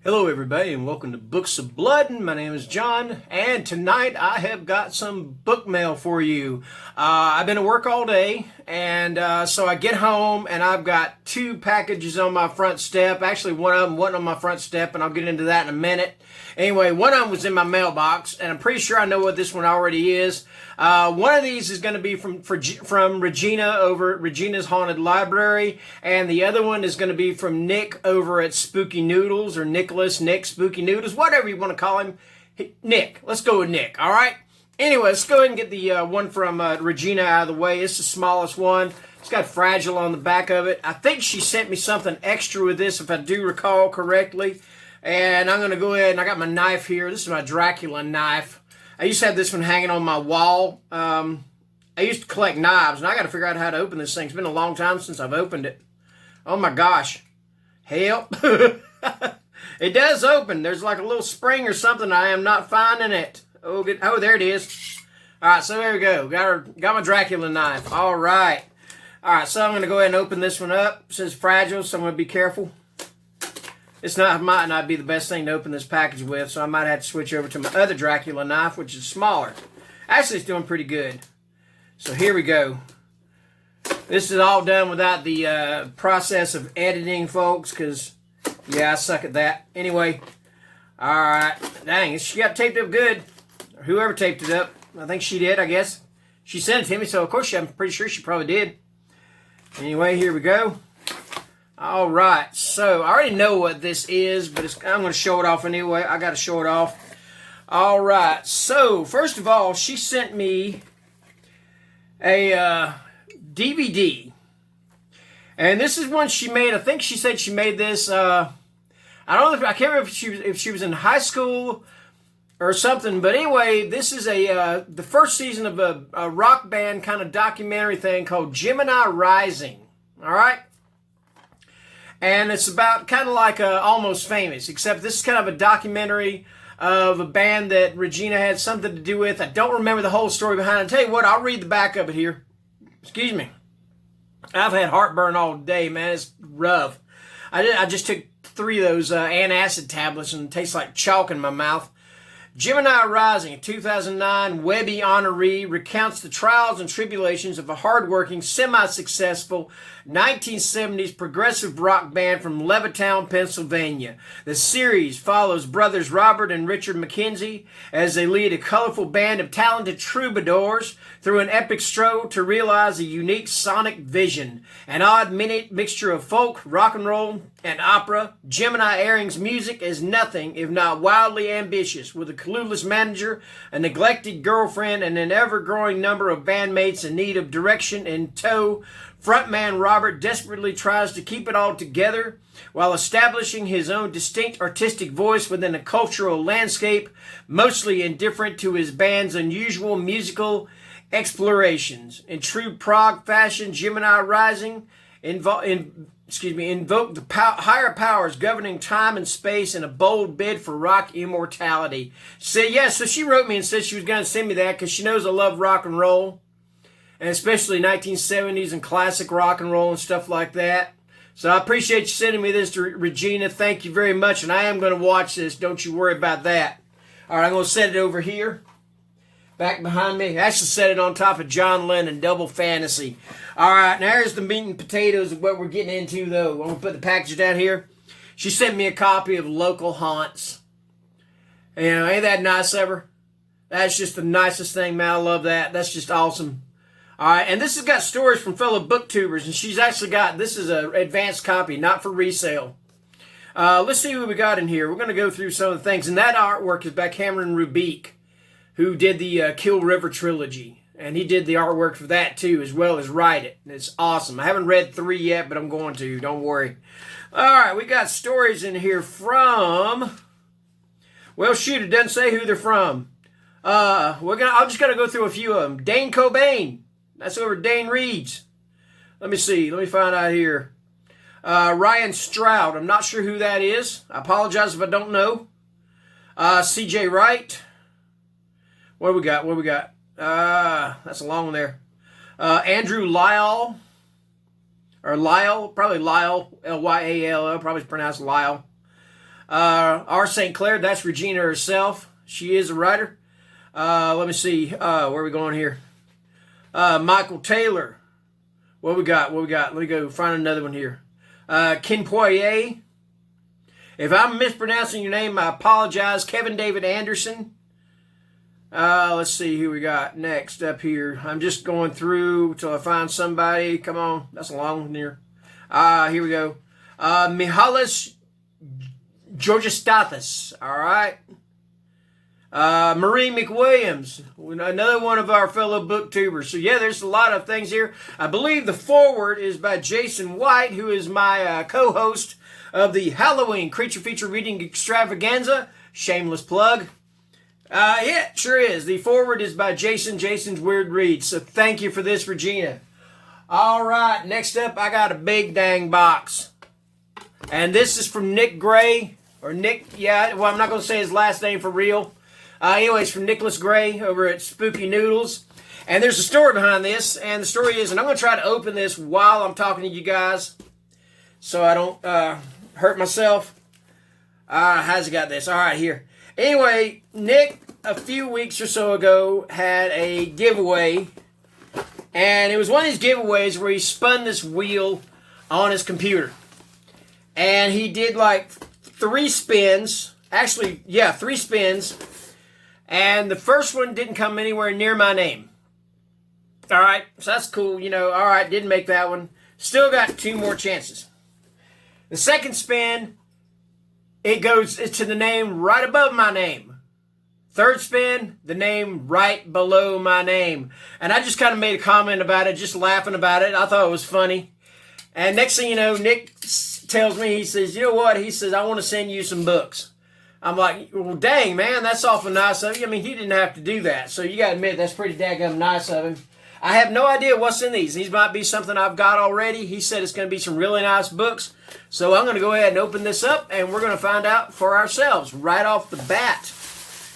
Hello everybody and welcome to Books of Blood. My name is John and tonight I have got some book mail for you. I've been at work all day and so I get home and I've got two packages on my front step. Actually one of them wasn't on my front step and I'll get into that in a minute. Anyway, one of them was in my mailbox and I'm pretty sure I know what this one already is. One of these is going to be from Regina over at Regina's Haunted Library, and the other one is going to be from Nick over at Spooky Noodles, or Nick Spooky Noodles, whatever you want to call him. Nick. Let's go with Nick, all right? Anyway, let's go ahead and get the one from Regina out of the way. It's the smallest one. It's got Fragile on the back of it. I think she sent me something extra with this, if I do recall correctly. And I'm going to go ahead, and I got my knife here. This is my Dracula knife. I used to have this one hanging on my wall. I used to collect knives, and I got to figure out how to open this thing. It's been a long time since I've opened it. Oh my gosh. Help. It does open. There's like a little spring or something. I am not finding it. Oh, there it is. All right, so there we go. Got my Dracula knife. All right. All right, so I'm going to go ahead and open this one up. It says fragile, so I'm going to be careful. Might not be the best thing to open this package with, so I might have to switch over to my other Dracula knife, which is smaller. Actually, it's doing pretty good. So here we go. This is all done without the process of editing, folks, because, yeah, I suck at that. Anyway, all right. Dang, she got taped up good. Or whoever taped it up. I think she did, I guess. She sent it to me, so of course I'm pretty sure she probably did. Anyway, here we go. All right, so I already know what this is, but I'm going to show it off anyway. I got to show it off. All right, so first of all, she sent me a DVD, and this is one she made. I think she said she made this. I don't know. I can't remember if she was in high school or something. But anyway, this is the first season of a rock band kind of documentary thing called Gemini Rising. All right. And it's about kind of like Almost Famous, except this is kind of a documentary of a band that Regina had something to do with. I don't remember the whole story behind it. I'll tell you what, I'll read the back of it here. Excuse me. I've had heartburn all day, man. It's rough. I just took 3 of those antacid tablets and it tastes like chalk in my mouth. Gemini Rising, a 2009 Webby honoree, recounts the trials and tribulations of a hardworking, semi-successful 1970s progressive rock band from Levittown, Pennsylvania. The series follows brothers Robert and Richard McKenzie as they lead a colorful band of talented troubadours through an epic stroll to realize a unique sonic vision. An odd mixture of folk, rock and roll, and opera, Gemini Airing's music is nothing if not wildly ambitious, with a clueless manager, a neglected girlfriend, and an ever-growing number of bandmates in need of direction in tow. Frontman Robert desperately tries to keep it all together while establishing his own distinct artistic voice within a cultural landscape mostly indifferent to his band's unusual musical explorations. In true prog fashion, Gemini Rising invoke the higher powers governing time and space in a bold bid for rock immortality. So she wrote me and said she was going to send me that because she knows I love rock and roll, and especially 1970s and classic rock and roll and stuff like that. So I appreciate you sending me this, Regina. Thank you very much, and I am going to watch this. Don't you worry about that. All right, I'm going to set it over here. Back behind me. I should set it on top of John Lennon, Double Fantasy. All right, now here's the meat and potatoes of what we're getting into, though. I'm going to put the package down here. She sent me a copy of Local Haunts. You know, ain't that nice of her? That's just the nicest thing, man. I love that. That's just awesome. All right, and this has got stories from fellow booktubers, and she's actually got, this is an advanced copy, not for resale. Let's see what we got in here. We're going to go through some of the things, and that artwork is by Cameron Rubik, who did the Kill River trilogy. And he did the artwork for that, too, as well as Write It. It's awesome. I haven't read 3 yet, but I'm going to. Don't worry. All right, we got stories in here from... Well, shoot, it doesn't say who they're from. I'm just going to go through a few of them. Dane Cobain. That's over Dane Reed's. Let me see. Let me find out here. Ryan Stroud. I'm not sure who that is. I apologize if I don't know. C.J. Wright. What do we got? That's a long one there. Andrew Lyle. Or Lyle. Probably Lyle. Lyall. Probably pronounced Lyle. R. St. Clair, that's Regina herself. She is a writer. Let me see. Where are we going here? Michael Taylor. What we got? Let me go find another one here. Ken Poirier. If I'm mispronouncing your name, I apologize. Kevin David Anderson. Let's see who we got next up here. I'm just going through till I find somebody. Come on. That's a long one here. Here we go. Mihalis Georgistathis. All right. Marie McWilliams, another one of our fellow booktubers. So yeah, there's a lot of things here. I believe the foreword is by Jason White, who is my co-host of the Halloween Creature Feature Reading Extravaganza. Shameless plug. Yeah, sure is. The foreword is by Jason's Weird Reads. So thank you for this, Regina. All right, next up, I got a big dang box. And this is from Nick Gray, or Nick, yeah, well, I'm not going to say his last name for real. Anyways, from Nicholas Gray over at Spooky Noodles. And there's a story behind this. And the story is, and I'm going to try to open this while I'm talking to you guys so I don't hurt myself. How's he got this? All right, here. Anyway, Nick, a few weeks or so ago, had a giveaway. And it was one of these giveaways where he spun this wheel on his computer. And he did like 3 spins. Actually, yeah, 3 spins. And the first one didn't come anywhere near my name. All right, so that's cool. You know, all right, didn't make that one. Still got 2 more chances. The second spin, it goes to the name right above my name. Third spin, the name right below my name. And I just kind of made a comment about it, just laughing about it. I thought it was funny. And next thing you know, Nick tells me, he says, you know what? He says, I want to send you some books. I'm like, well, dang, man, that's awful nice of you. I mean, he didn't have to do that. So you got to admit, that's pretty daggum nice of him. I have no idea what's in these. These might be something I've got already. He said it's going to be some really nice books. So I'm going to go ahead and open this up, and we're going to find out for ourselves right off the bat.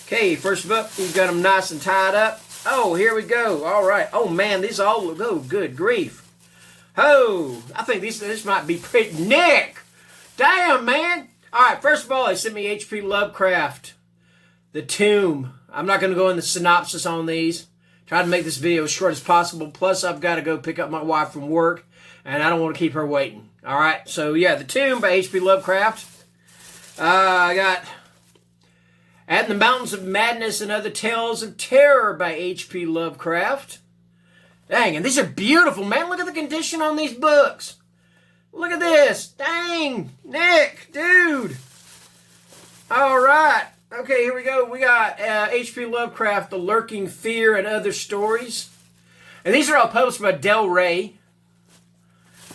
Okay, first book, we've got them nice and tied up. Oh, here we go. All right. Oh, man, these all look, oh, good grief. Oh, I think this might be pretty. Nick! Damn, man! All right, first of all, they sent me H.P. Lovecraft, The Tomb. I'm not going to go into synopsis on these. Try to make this video as short as possible. Plus, I've got to go pick up my wife from work, and I don't want to keep her waiting. All right, so yeah, The Tomb by H.P. Lovecraft. I got And the Mountains of Madness and Other Tales of Terror by H.P. Lovecraft. Dang, and these are beautiful, man. Look at the condition on these books. Look at this. Dang, Nick, dude. All right. Okay, here we go. We got H.P. Lovecraft, The Lurking Fear and Other Stories. And these are all published by Del Rey.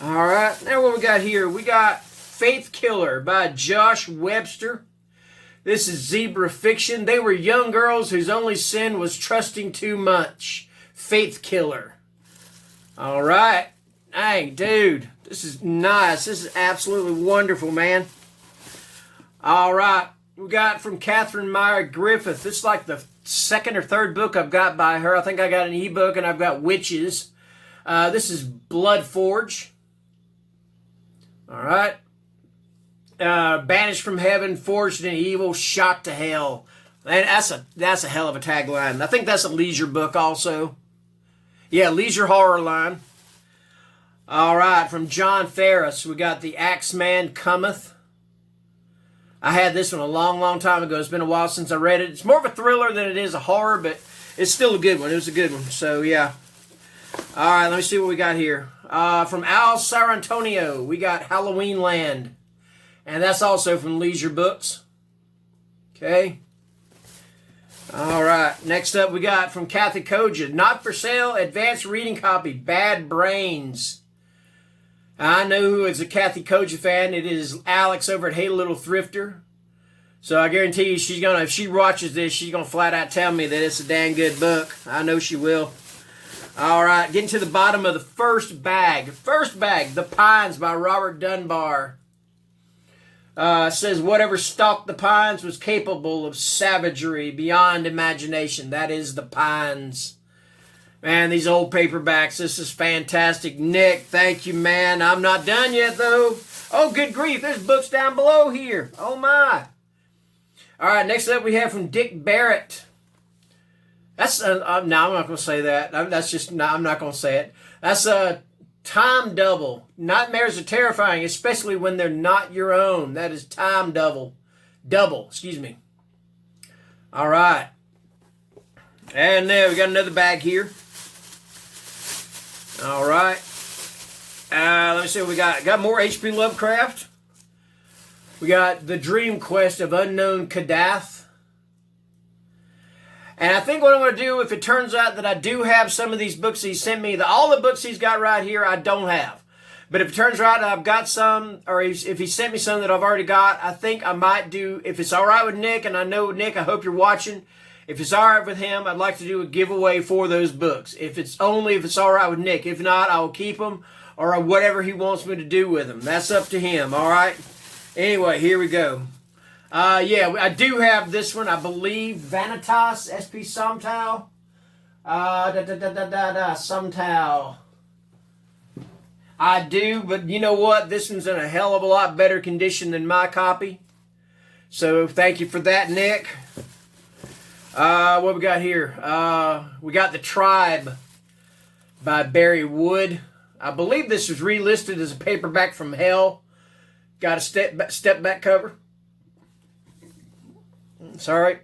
All right. Now what we got here? We got Faith Killer by Josh Webster. This is Zebra Fiction. They were young girls whose only sin was trusting too much. Faith Killer. All right. Dang, dude. This is nice. This is absolutely wonderful, man. All right. We got from Catherine Meyer Griffith. This is like the second or third book I've got by her. I think I got an ebook and I've got Witches. This is Blood Forge. All right. Banished from Heaven, Forged in Evil, Shot to Hell. Man, that's a hell of a tagline. I think that's a leisure book also. Yeah, leisure horror line. All right, from John Ferris, we got The Axeman Cometh. I had this one a long, long time ago. It's been a while since I read it. It's more of a thriller than it is a horror, but it's still a good one. It was a good one. So, yeah. All right, let me see what we got here. From Al Sarantonio, we got Halloween Land. And that's also from Leisure Books. Okay. All right. Next up, we got from Kathy Koja, Not for Sale, Advanced Reading Copy, Bad Brains. I know who is a Kathy Koja fan. It is Alex over at Hey Little Thrifter. So I guarantee you, she's gonna, if she watches this, she's gonna flat out tell me that it's a dang good book. I know she will. All right, getting to the bottom of the first bag. First bag, The Pines by Robert Dunbar. Says, whatever stalked the pines was capable of savagery beyond imagination. That is The Pines. Man, these old paperbacks, this is fantastic. Nick, thank you, man. I'm not done yet, though. Oh, good grief, there's books down below here. Oh, my. All right, next up we have from Dick Barrett. That's no, I'm not going to say that. That's just no, I'm not going to say it. That's a time double. Nightmares are terrifying, especially when they're not your own. That is time double. Excuse me. All right. And there we got another bag here. All right. Let me see what we got. Got more H.P. Lovecraft. We got The Dream Quest of Unknown Kadath. And I think what I'm going to do, if it turns out that I do have some of these books he sent me, all the books he's got right here, I don't have. But if it turns out I've got some, or if he sent me some that I've already got, I think I might do, if it's all right with Nick, and I know Nick, I hope you're watching. If it's all right with him, I'd like to do a giveaway for those books. If it's all right with Nick. If not, I will keep them, or whatever he wants me to do with them. That's up to him, all right? Anyway, here we go. Yeah, I do have this one, I believe, Vanitas, SP Somtau. Somtau. I do, but you know what? This one's in a hell of a lot better condition than my copy. So thank you for that, Nick. What we got here? We got The Tribe by Barry Wood. I believe this was relisted as a paperback from hell. Got a step back cover. Sorry.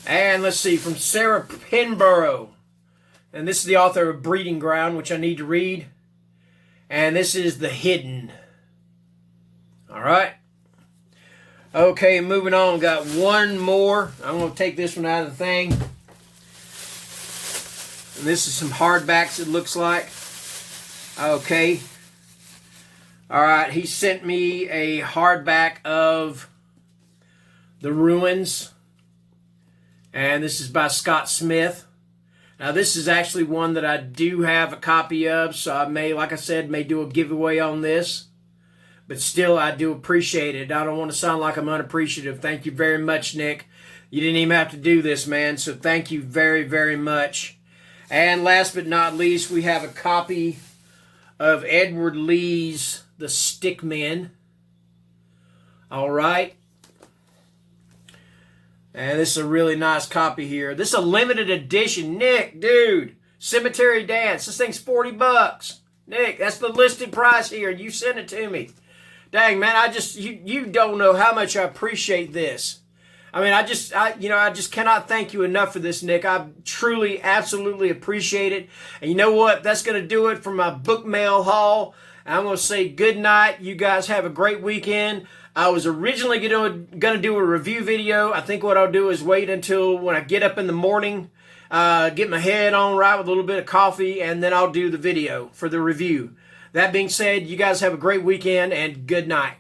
And let's see, from Sarah Penborough. And this is the author of Breeding Ground, which I need to read. And this is The Hidden. All right. Okay, moving on. Got one more. I'm going to take this one out of the thing. And this is some hardbacks, it looks like. Okay. All right, he sent me a hardback of The Ruins. And this is by Scott Smith. Now, this is actually one that I do have a copy of, so I may, like I said, may do a giveaway on this. But still, I do appreciate it. I don't want to sound like I'm unappreciative. Thank you very much, Nick. You didn't even have to do this, man, so thank you very, very much. And last but not least, we have a copy of Edward Lee's The Stickmen. All right. And this is a really nice copy here. This is a limited edition. Nick, dude, Cemetery Dance. This thing's $40. Nick, that's the listed price here. You sent it to me. Dang, man, you don't know how much I appreciate this. I mean, I just cannot thank you enough for this, Nick. I truly, absolutely appreciate it. And you know what? That's going to do it for my book mail haul. And I'm going to say good night. You guys have a great weekend. I was originally going to do a review video. I think what I'll do is wait until when I get up in the morning, get my head on right with a little bit of coffee, and then I'll do the video for the review. That being said, you guys have a great weekend, and good night.